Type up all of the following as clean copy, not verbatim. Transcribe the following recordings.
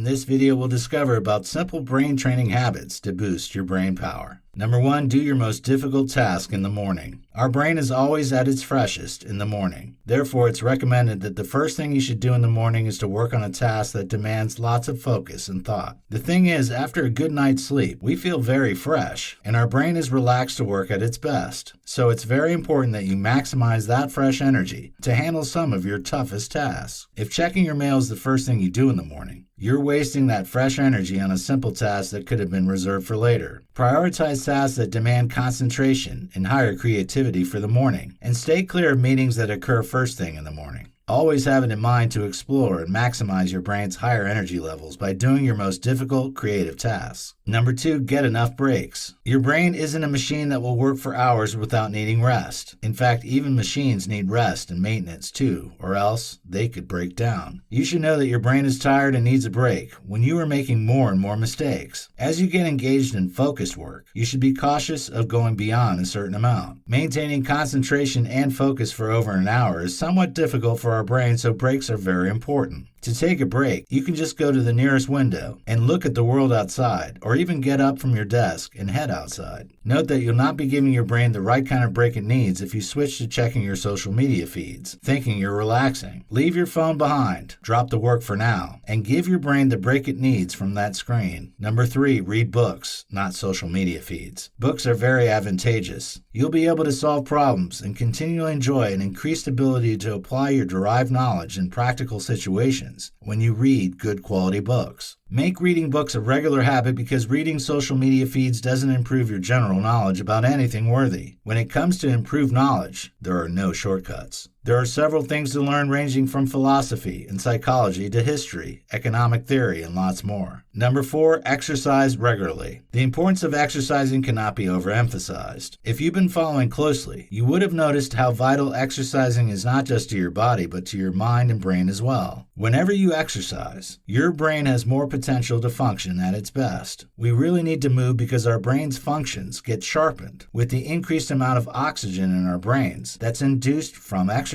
In this video, we'll discover about simple brain training habits to boost your brain power. Number 1, do your most difficult task in the morning. Our brain is always at its freshest in the morning. Therefore, it's recommended that the first thing you should do in the morning is to work on a task that demands lots of focus and thought. The thing is, after a good night's sleep, we feel very fresh, and our brain is relaxed to work at its best. So it's very important that you maximize that fresh energy to handle some of your toughest tasks. If checking your mail is the first thing you do in the morning, you're wasting that fresh energy on a simple task that could have been reserved for later. Prioritize tasks that demand concentration and higher creativity for the morning, and stay clear of meetings that occur first thing in the morning. Always have it in mind to explore and maximize your brain's higher energy levels by doing your most difficult creative tasks. Number 2, get enough breaks. Your brain isn't a machine that will work for hours without needing rest. In fact, even machines need rest and maintenance too, or else they could break down. You should know that your brain is tired and needs a break when you are making more and more mistakes. As you get engaged in focused work, you should be cautious of going beyond a certain amount. Maintaining concentration and focus for over an hour is somewhat difficult for our brain, so breaks are very important. To take a break, you can just go to the nearest window and look at the world outside, or even get up from your desk and head outside. Note that you'll not be giving your brain the right kind of break it needs if you switch to checking your social media feeds, thinking you're relaxing. Leave your phone behind, drop the work for now, and give your brain the break it needs from that screen. Number 3, read books, not social media feeds. Books are very advantageous. You'll be able to solve problems and continually enjoy an increased ability to apply your derived knowledge in practical situations when you read good quality books. Make reading books a regular habit because reading social media feeds doesn't improve your general knowledge about anything worthy. When it comes to improved knowledge, there are no shortcuts. There are several things to learn ranging from philosophy and psychology to history, economic theory, and lots more. Number 4, exercise regularly. The importance of exercising cannot be overemphasized. If you've been following closely, you would have noticed how vital exercising is not just to your body, but to your mind and brain as well. Whenever you exercise, your brain has more potential to function at its best. We really need to move because our brain's functions get sharpened with the increased amount of oxygen in our brains that's induced from exercise.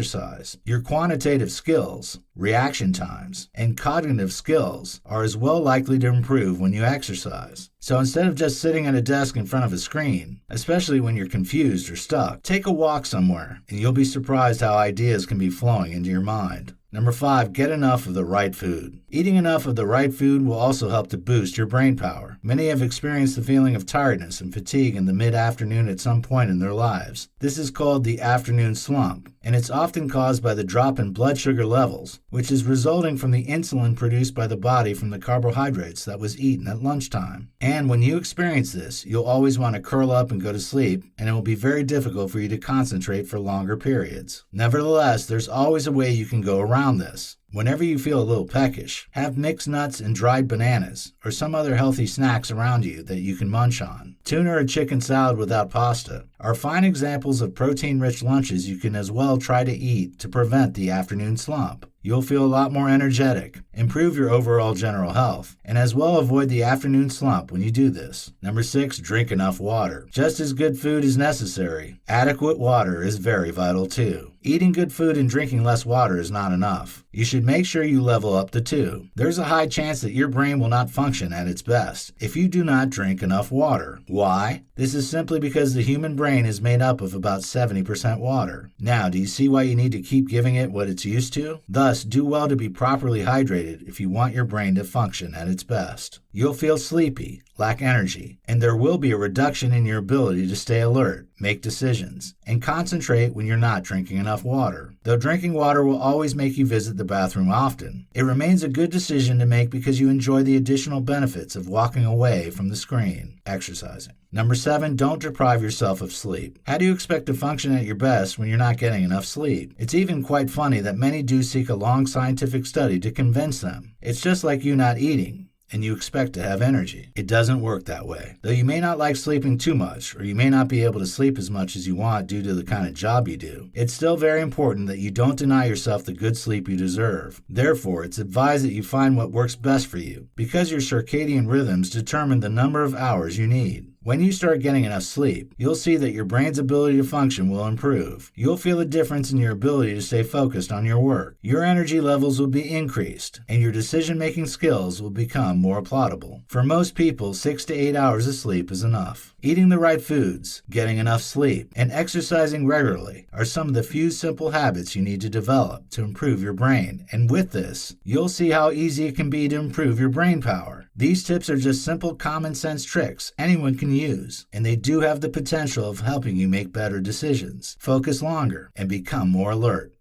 Your quantitative skills, reaction times, and cognitive skills are as well likely to improve when you exercise. So instead of just sitting at a desk in front of a screen, especially when you're confused or stuck, take a walk somewhere and you'll be surprised how ideas can be flowing into your mind. Number 5, get enough of the right food. Eating enough of the right food will also help to boost your brain power. Many have experienced the feeling of tiredness and fatigue in the mid-afternoon at some point in their lives. This is called the afternoon slump, and it's often caused by the drop in blood sugar levels, which is resulting from the insulin produced by the body from the carbohydrates that was eaten at lunchtime. And when you experience this, you'll always want to curl up and go to sleep, and it will be very difficult for you to concentrate for longer periods. Nevertheless, there's always a way you can go around this. Whenever you feel a little peckish, have mixed nuts and dried bananas or some other healthy snacks around you that you can munch on. Tuna or chicken salad without pasta are fine examples of protein-rich lunches you can as well try to eat to prevent the afternoon slump. You'll feel a lot more energetic, improve your overall general health, and as well avoid the afternoon slump when you do this. Number 6, drink enough water. Just as good food is necessary, adequate water is very vital too. Eating good food and drinking less water is not enough. You should make sure you level up the two. There's a high chance that your brain will not function at its best if you do not drink enough water. Why? This is simply because the human brain is made up of about 70% water. Now, do you see why you need to keep giving it what it's used to? Thus, do well to be properly hydrated if you want your brain to function at its best. You'll feel sleepy, lack energy, and there will be a reduction in your ability to stay alert, make decisions, and concentrate when you're not drinking enough water. Though drinking water will always make you visit the bathroom often, it remains a good decision to make because you enjoy the additional benefits of walking away from the screen, exercising. Number 7, don't deprive yourself of sleep. How do you expect to function at your best when you're not getting enough sleep? It's even quite funny that many do seek a long scientific study to convince them. It's just like you not eating, and you expect to have energy. It doesn't work that way. Though you may not like sleeping too much, or you may not be able to sleep as much as you want due to the kind of job you do, it's still very important that you don't deny yourself the good sleep you deserve. Therefore, it's advised that you find what works best for you, because your circadian rhythms determine the number of hours you need. When you start getting enough sleep, you'll see that your brain's ability to function will improve. You'll feel a difference in your ability to stay focused on your work. Your energy levels will be increased, and your decision-making skills will become more applaudable. For most people, 6 to 8 hours of sleep is enough. Eating the right foods, getting enough sleep, and exercising regularly are some of the few simple habits you need to develop to improve your brain. And with this, you'll see how easy it can be to improve your brain power. These tips are just simple common sense tricks anyone can use, and they do have the potential of helping you make better decisions, focus longer, and become more alert.